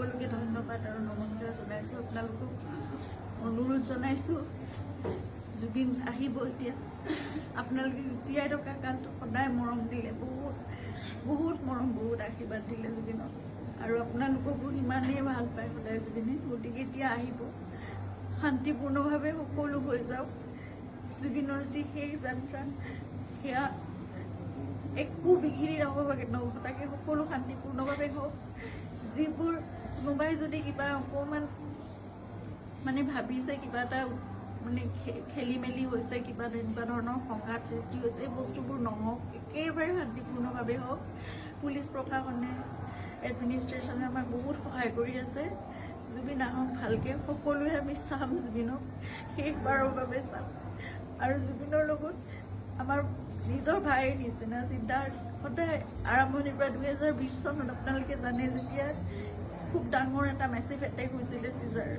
সকলোকে ধন্যবাদ আৰু নমস্কাৰ জনাইছোঁ। আপোনালোকক অনুৰোধ জনাইছোঁ, জুবিন আহিব এতিয়া। আপোনালোকে জীয়াই থকা কালটো সদায় মৰম দিলে, বহুত মৰম, বহুত আশীৰ্বাদ দিলে জুবিনক, আৰু আপোনালোককো ইমানেই ভাল পায় সদায় জুবিনে। গতিকে এতিয়া আহিব, শান্তিপূৰ্ণভাৱে সকলো হৈ যাওক। জুবিনৰ যি শেষ যাত্ৰা, সেয়া একো বিঘিনি নহ'বাকে তাকে সকলো শান্তিপূৰ্ণভাৱে হওক। যিবোৰ কোনোবাই যদি কিবা অকণমান মানে ভাবিছে, কিবা এটা মানে খেলি মেলি হৈছে, কিবা তেনেকুৱা ধৰণৰ সংঘাত সৃষ্টি হৈছে, এই বস্তুবোৰ নহওক, একেবাৰে শান্তিপূৰ্ণভাৱে হওক। পুলিচ প্ৰশাসনে, এডমিনিষ্ট্ৰেশ্যনে আমাক বহুত সহায় কৰি আছে। জুবিন আহক ভালকৈ, সকলোৱে আমি চাম জুবিনক, শেষবাৰৰ বাবে চাম। আৰু জুবিনৰ লগত আমাৰ নিজৰ ভাইৰ নিচিনা চিন্তা সদায় আৰম্ভণিৰ পৰা 2020 চনত আপোনালোকে জানে, যেতিয়া খুব ডাঙৰ এটা মেচিভ এটেক হৈছিলে চিজাৰ,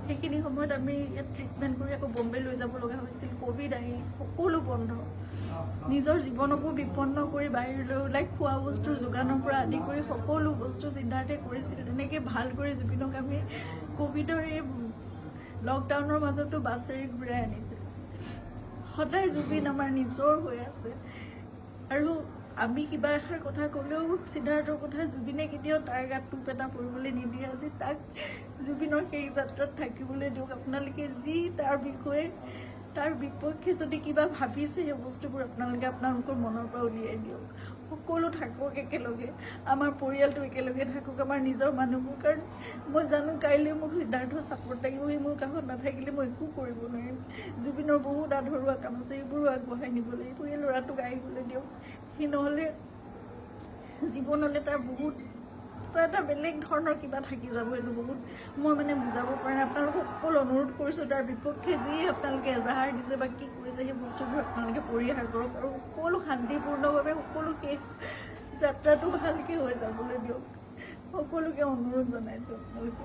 সেইখিনি সময়ত আমি ইয়াত ট্ৰিটমেণ্ট কৰি আকৌ বম্বে লৈ যাব লগা হৈছিল। ক'ভিড আহি সকলো বন্ধ, নিজৰ জীৱনকো বিপন্ন কৰি বাহিৰলৈ ওলাই খোৱা বস্তুৰ যোগানৰ পৰা আদি কৰি সকলো বস্তু চিন্তাৰ্থে কৰিছিল। তেনেকৈ ভাল কৰি জুবিনক আমি ক'ভিডৰ এই লকডাউনৰ মাজতো বাছেৰে ঘূৰাই আনিছিল। সদায় জুবিন আমাৰ নিজৰ হৈ আছে, আৰু আমি কিবা এষাৰ কথা ক'লেও সিদ্ধাৰ্থৰ কথা জুবিনে কেতিয়াও তাৰ গাত টোপ এটা পৰিবলৈ নিদিয়ে। আজি তাক জুবিনৰ সেই যাত্ৰাত থাকিবলৈ দিয়ক। আপোনালোকে যি তাৰ বিষয়ে, তাৰ বিপক্ষে যদি কিবা ভাবিছে, সেই বস্তুবোৰ আপোনালোকে আপোনালোকৰ মনৰ পৰা উলিয়াই দিয়ক। সকলো থাকক একেলগে, আমাৰ পৰিয়ালটো একেলগে থাকক, আমাৰ নিজৰ মানুহবোৰ। কাৰণ মই জানো কাইলৈ মোক সিদ্ধাৰ্থৰ ছাপোৰ্ট লাগিব, সি মোৰ কাষত নাথাকিলে মই একো কৰিব নোৱাৰিম। জুবিনৰ বহুত আধৰুৱা কাম আছে, এইবোৰো আগবঢ়াই নিব লাগিব। এই ল'ৰাটোক আহিবলৈ দিয়ক, সি নহ'লে জীৱনলৈ তাৰ বহুত কিবা এটা বেলেগ ধৰণৰ কিবা থাকি যাব। এইটো বহুত মই মানে বুজাব পৰা নাই। আপোনালোকক সকলো অনুৰোধ কৰিছোঁ, তাৰ বিপক্ষে যি আপোনালোকে এজাহাৰ দিছে বা কি কৰিছে, সেই বস্তুবোৰ আপোনালোকে পৰিহাৰ কৰক, আৰু সকলো শান্তিপূৰ্ণভাৱে সকলো শেষ যাত্ৰাটো ভালকৈ হৈ যাবলৈ দিয়ক। সকলোকে অনুৰোধ জনাইছোঁ আপোনালোকে।